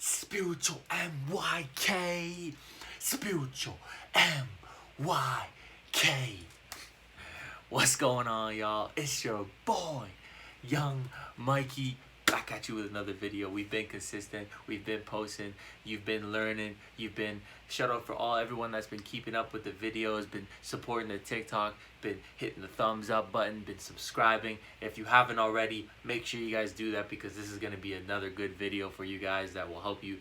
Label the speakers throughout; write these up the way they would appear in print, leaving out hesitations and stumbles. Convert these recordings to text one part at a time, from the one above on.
Speaker 1: Spiritual MYK. Spiritual MYK. What's going on, y'all? It's your boy, Young Mikey, back at you with another video. We've been consistent. We've been posting. You've been learning. You've been shout out for everyone that's been keeping up with the videos, been supporting the TikTok, been hitting the thumbs up button, been subscribing. If you haven't already, make sure you guys do that because this is going to be another good video for you guys that will help you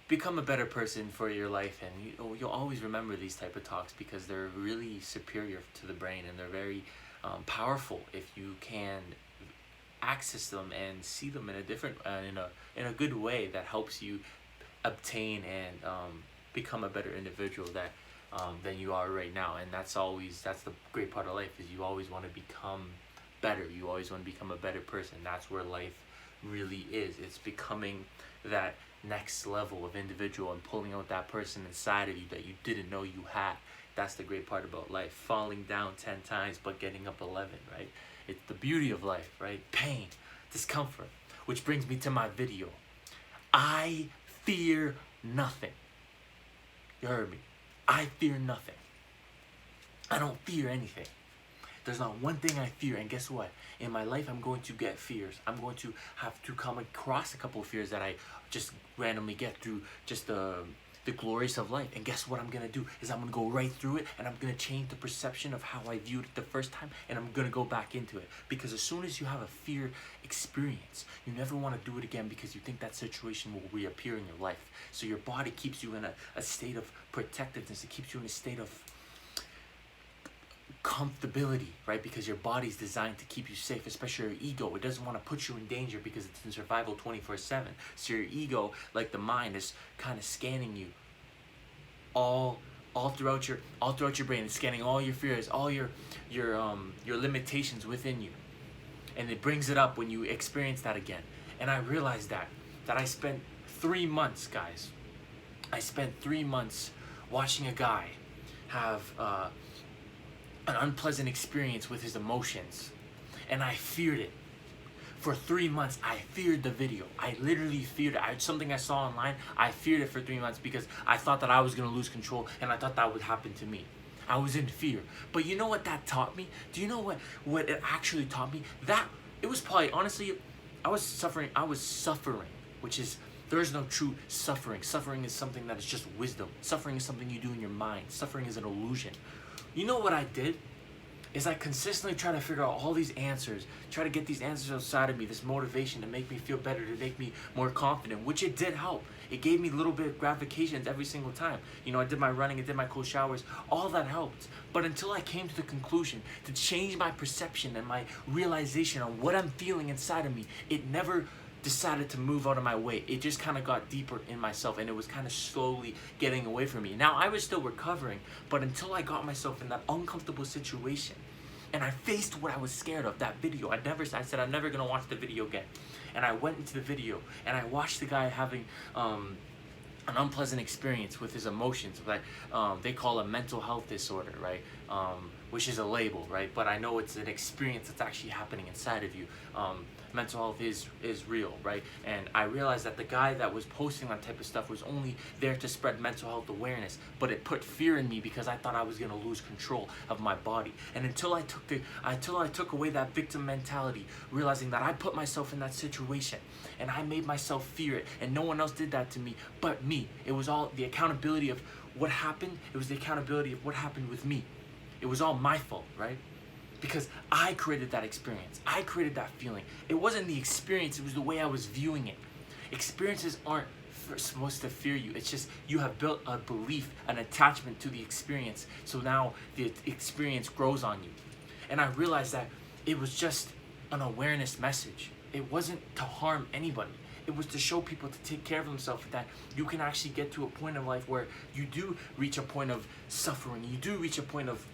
Speaker 1: become a better person for your life. And you'll always remember these type of talks because they're really superior to the brain, and they're very powerful if you can access them and see them in a different in a good way that helps you obtain and become a better individual than you are right now. And that's the great part of life, is you always want to become better. You always want to become a better person. That's where life really is. It's becoming that next level of individual and pulling out that person inside of you that you didn't know you had. That's the great part about life. Falling down 10 times but getting up 11, right? It's the beauty of life, right? Pain, discomfort. Which brings me to my video. I fear nothing. You heard me. I fear nothing. I don't fear anything. There's not one thing I fear, and guess what? In my life, I'm going to get fears. I'm going to have to come across a couple of fears that I just randomly get through just the glories of life. And guess what I'm going to do is I'm going to go right through it, and I'm going to change the perception of how I viewed it the first time, and I'm going to go back into it. Because as soon as you have a fear experience, you never want to do it again because you think that situation will reappear in your life. So your body keeps you in a state of protectiveness. It keeps you in a state of comfortability, right? Because your body's designed to keep you safe, especially your ego. It doesn't want to put you in danger because it's in survival 24/7. So your ego, like the mind, is kind of scanning you all throughout your brain. It's scanning all your fears, all your limitations within you, and it brings it up when you experience that again. And I realized that I spent 3 months, guys. I spent 3 months watching a guy have an unpleasant experience with his emotions, and I feared it. For 3 months, I feared the video. I literally feared it. Something I saw online, I feared it for 3 months because I thought that I was going to lose control, and I thought that would happen to me. I was in fear. But you know what that taught me? Do you know what it actually taught me? That it was probably, honestly, I was suffering, which is, there is no true suffering. Suffering is something that is just wisdom. Suffering is something you do in your mind. Suffering is an illusion. You know what I did? Is I consistently try to figure out all these answers, try to get these answers outside of me, this motivation to make me feel better, to make me more confident, which it did help. It gave me little bit of gratifications every single time. You know, I did my running, I did my cold showers, all that helped. But until I came to the conclusion to change my perception and my realization on what I'm feeling inside of me, it never decided to move out of my way. It just kind of got deeper in myself, and it was kind of slowly getting away from me. Now, I was still recovering, but until I got myself in that uncomfortable situation and I faced what I was scared of, that video, I said I'm never gonna watch the video again. And I went into the video and I watched the guy having an unpleasant experience with his emotions, like they call a mental health disorder, right? Which is a label, right? But I know it's an experience that's actually happening inside of you. Mental health is real, right? And I realized that the guy that was posting that type of stuff was only there to spread mental health awareness, but it put fear in me because I thought I was gonna lose control of my body. And until I took away that victim mentality, realizing that I put myself in that situation and I made myself fear it, and no one else did that to me but me. It was all the accountability of what happened. It was the accountability of what happened with me. It was all my fault, right? Because I created that experience. I created that feeling. It wasn't the experience, it was the way I was viewing it. Experiences aren't supposed to fear you. It's just you have built a belief, an attachment to the experience. So now the experience grows on you. And I realized that it was just an awareness message. It wasn't to harm anybody. It was to show people to take care of themselves, that you can actually get to a point in life where you do reach a point of suffering. You do reach a point of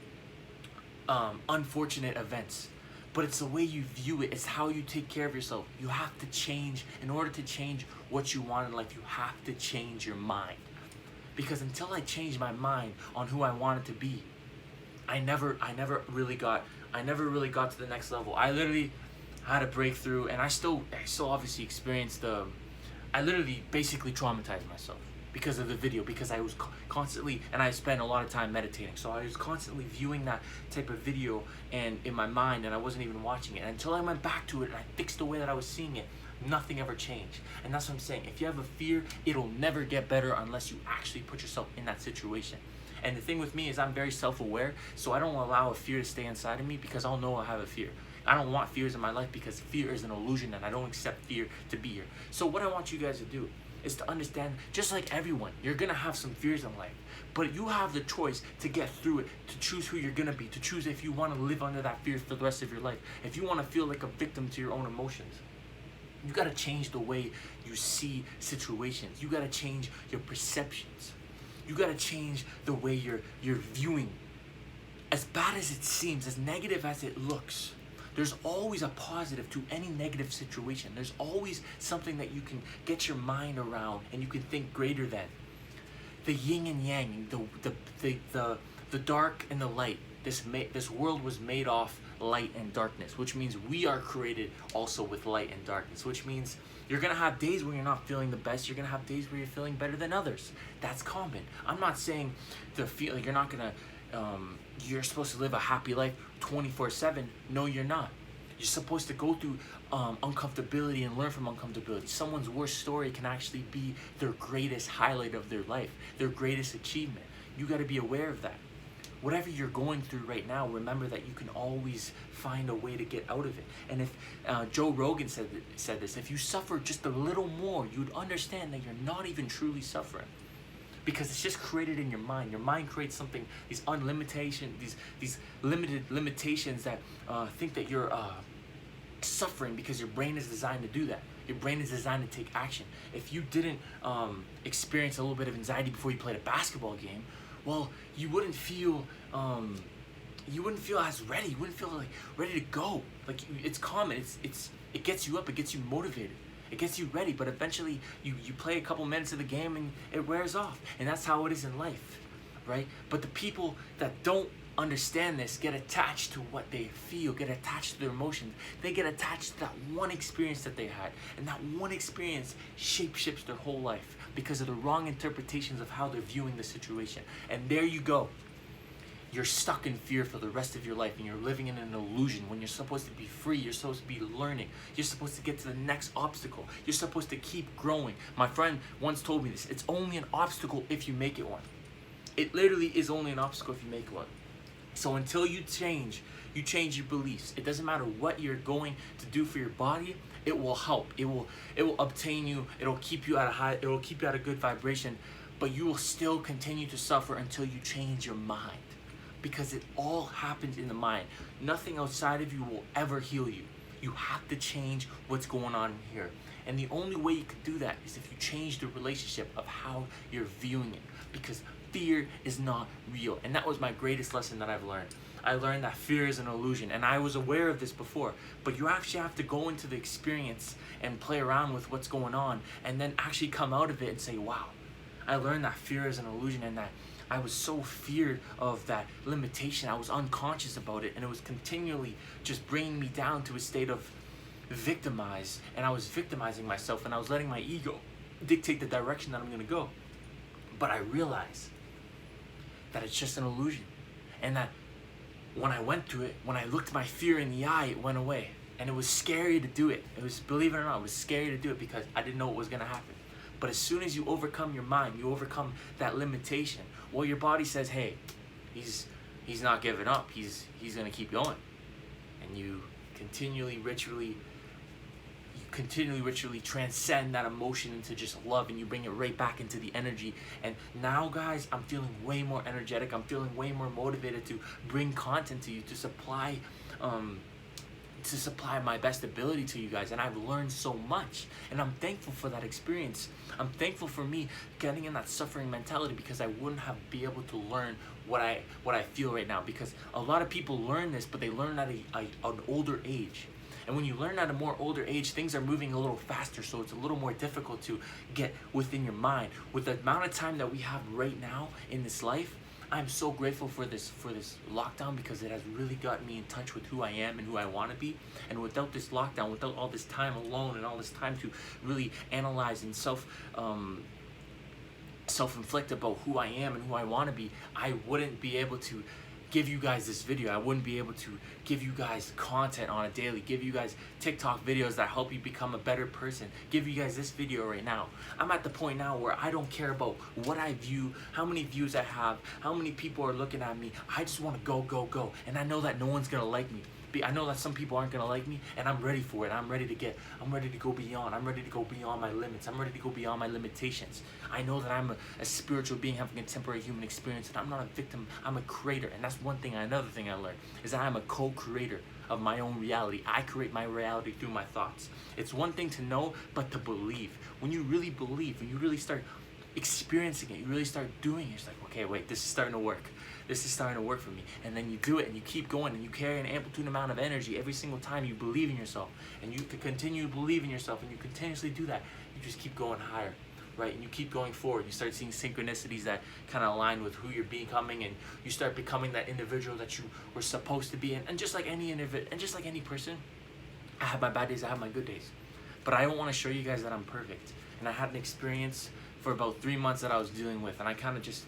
Speaker 1: unfortunate events, but it's the way you view it. It's how you take care of yourself. You have to change. In order to change what you want in life, you have to change your mind. Because until I changed my mind on who I wanted to be, I never really got to the next level. I literally had a breakthrough, and I still obviously experienced I literally basically traumatized myself because of the video, because I was constantly, and I spent a lot of time meditating, so I was constantly viewing that type of video and in my mind, and I wasn't even watching it. And until I went back to it and I fixed the way that I was seeing it, nothing ever changed. And that's what I'm saying. If you have a fear, it'll never get better unless you actually put yourself in that situation. And the thing with me is I'm very self-aware, so I don't allow a fear to stay inside of me, because I'll know I have a fear. I don't want fears in my life, because fear is an illusion and I don't accept fear to be here. So what I want you guys to do is to understand, just like everyone, you're gonna have some fears in life, but you have the choice to get through it, to choose who you're gonna be, to choose if you want to live under that fear for the rest of your life, if you want to feel like a victim to your own emotions. You gotta change the way you see situations. You gotta change your perceptions. You gotta change the way you're viewing. As bad as it seems, as negative as it looks, there's always a positive to any negative situation. There's always something that you can get your mind around and you can think greater than. The yin and yang, the dark and the light. This world was made off light and darkness, which means we are created also with light and darkness, which means you're gonna have days when you're not feeling the best. You're gonna have days where you're feeling better than others. That's common. I'm not saying you're not gonna you're supposed to live a happy life 24/7. No, you're not. You're supposed to go through uncomfortability and learn from uncomfortability. Someone's worst story can actually be their greatest highlight of their life, their greatest achievement. You got to be aware of that. Whatever you're going through right now, remember that you can always find a way to get out of it. And if Joe Rogan said this, if you suffer just a little more, you'd understand that you're not even truly suffering. Because it's just created in your mind. Your mind creates something, these limited limitations that think that you're suffering, because your brain is designed to do that. Your brain is designed to take action. If you didn't experience a little bit of anxiety before you played a basketball game, well, you wouldn't feel as ready. You wouldn't feel like ready to go. Like, it's common. It gets you up. It gets you motivated. It gets you ready, but eventually you play a couple minutes of the game and it wears off. And that's how it is in life, right? But the people that don't understand this get attached to what they feel, get attached to their emotions. They get attached to that one experience that they had. And that one experience shapeshifts their whole life because of the wrong interpretations of how they're viewing the situation. And there you go. You're stuck in fear for the rest of your life, and you're living in an illusion when you're supposed to be free. You're supposed to be learning. You're supposed to get to the next obstacle. You're supposed to keep growing. My friend once told me this. It's only an obstacle if you make it one. It literally is only an obstacle if you make one. So until you change your beliefs. It doesn't matter what you're going to do for your body. It will help. It will obtain you. It'll keep you at a good vibration, but you will still continue to suffer until you change your mind. Because it all happens in the mind. Nothing outside of you will ever heal you. You have to change what's going on in here. And the only way you can do that is if you change the relationship of how you're viewing it. Because fear is not real. And that was my greatest lesson that I've learned. I learned that fear is an illusion. And I was aware of this before. But you actually have to go into the experience and play around with what's going on. And then actually come out of it and say, wow, I learned that fear is an illusion, and that I was so feared of that limitation. I was unconscious about it, and it was continually just bringing me down to a state of victimized, and I was victimizing myself, and I was letting my ego dictate the direction that I'm gonna go. But I realized that it's just an illusion, and that when I went through it, when I looked my fear in the eye, it went away. And it was scary to do it. It was, believe it or not, it was scary to do it because I didn't know what was gonna happen. But as soon as you overcome your mind, you overcome that limitation, well, your body says, hey, he's not giving up. He's gonna keep going. And you continually ritually transcend that emotion into just love, and you bring it right back into the energy. And now, guys, I'm feeling way more energetic. I'm feeling way more motivated to bring content to you, to supply my best ability to you guys. And I've learned so much, and I'm thankful for that experience. I'm thankful for me getting in that suffering mentality, because I wouldn't have been able to learn what I feel right now. Because a lot of people learn this, but they learn at an older age. And when you learn at a more older age, things are moving a little faster, so it's a little more difficult to get within your mind. With the amount of time that we have right now in this life, I'm so grateful for this lockdown, because it has really gotten me in touch with who I am and who I want to be. And without this lockdown, without all this time alone and all this time to really analyze and self-inflict about who I am and who I want to be, I wouldn't be able to give you guys this video. I wouldn't be able to give you guys content on a daily, give you guys TikTok videos that help you become a better person, give you guys this video right now. I'm at the point now where I don't care about what I view, how many views I have, how many people are looking at me. I just want to go. And I know that no one's gonna like me. I know that some people aren't gonna like me, and I'm ready for it. I'm ready to go beyond. I'm ready to go beyond my limits. I'm ready to go beyond my limitations. I know that I'm a spiritual being having a temporary human experience, and I'm not a victim. I'm a creator, and that's one thing. Another thing I learned is that I'm a co-creator of my own reality. I create my reality through my thoughts. It's one thing to know, but to believe. When you really believe, when you really start experiencing it, you really start doing it, it's like, okay, wait, this is starting to work. This is starting to work for me. And then you do it, and you keep going, and you carry an amplitude amount of energy every single time you believe in yourself. And you can continue to believe in yourself, and you continuously do that. You just keep going higher, right? And you keep going forward. You start seeing synchronicities that kind of align with who you're becoming, and you start becoming that individual that you were supposed to be. And just like any person, I have my bad days, I have my good days. But I don't want to show you guys that I'm perfect. And I had an experience for about 3 months that I was dealing with, and I kind of just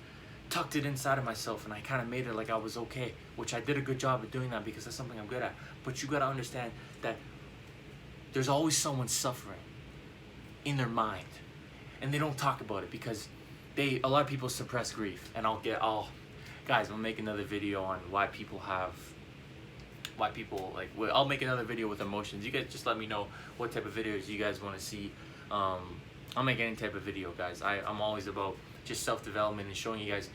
Speaker 1: tucked it inside of myself, and I kind of made it like I was okay, which I did a good job of doing that because that's something I'm good at. But you got to understand that there's always someone suffering in their mind, and they don't talk about it because a lot of people suppress grief. And guys, I'll make another video on why people I'll make another video with emotions. You guys just let me know what type of videos you guys want to see. I'll make any type of video, guys. I'm always about just self-development and showing you guys,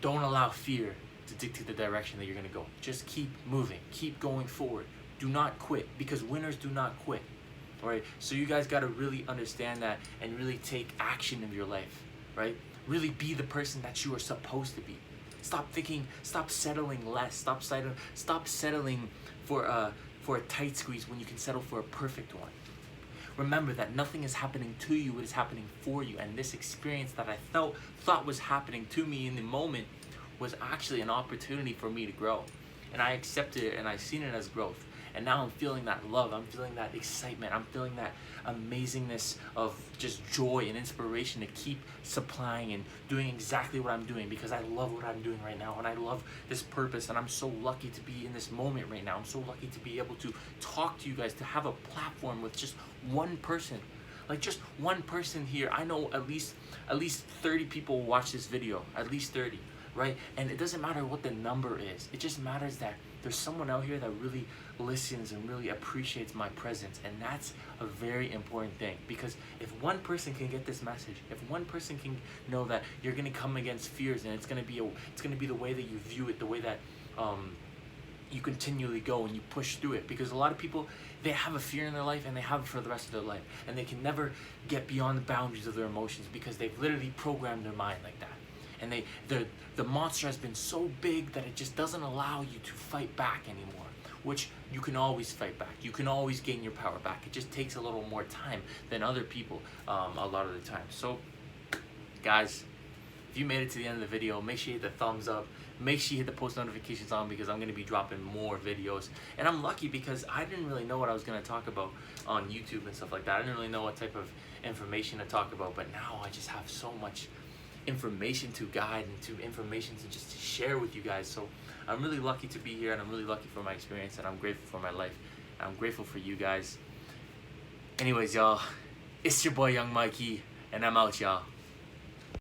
Speaker 1: don't allow fear to dictate the direction that you're going to go. Just keep moving, keep going forward. Do not quit, because winners do not quit. All right? So you guys got to really understand that and really take action in your life, right? Really be the person that you are supposed to be. Stop settling less. Stop settling for a tight squeeze when you can settle for a perfect one. Remember that nothing is happening to you, it is happening for you. And this experience that I thought was happening to me in the moment was actually an opportunity for me to grow. And I accepted it, and I've seen it as growth. And now I'm feeling that love, I'm feeling that excitement, I'm feeling that amazingness of just joy and inspiration to keep supplying and doing exactly what I'm doing, because I love what I'm doing right now, and I love this purpose, and I'm so lucky to be in this moment right now. I'm so lucky to be able to talk to you guys, to have a platform with just one person. Like just one person here. I know at least 30 people watch this video, at least 30, right? And it doesn't matter what the number is. It just matters that there's someone out here that really listens and really appreciates my presence. And that's a very important thing, because if one person can get this message, if one person can know that you're going to come against fears, and it's going to be the way that you view it, the way that you continually go and you push through it. Because a lot of people, they have a fear in their life, and they have it for the rest of their life, and they can never get beyond the boundaries of their emotions because they've literally programmed their mind like that. And the monster has been so big that it just doesn't allow you to fight back anymore, which you can always fight back. You can always gain your power back. It just takes a little more time than other people a lot of the time. So guys, if you made it to the end of the video, make sure you hit the thumbs up. Make sure you hit the post notifications on, because I'm going to be dropping more videos. And I'm lucky because I didn't really know what I was going to talk about on YouTube and stuff like that. I didn't really know what type of information to talk about, but now I just have so much information to guide and to information to just share with you guys. So I'm really lucky to be here, and I'm really lucky for my experience, and I'm grateful for my life, and I'm grateful for you guys. Anyways, y'all, it's your boy Young Mikey, and I'm out, y'all.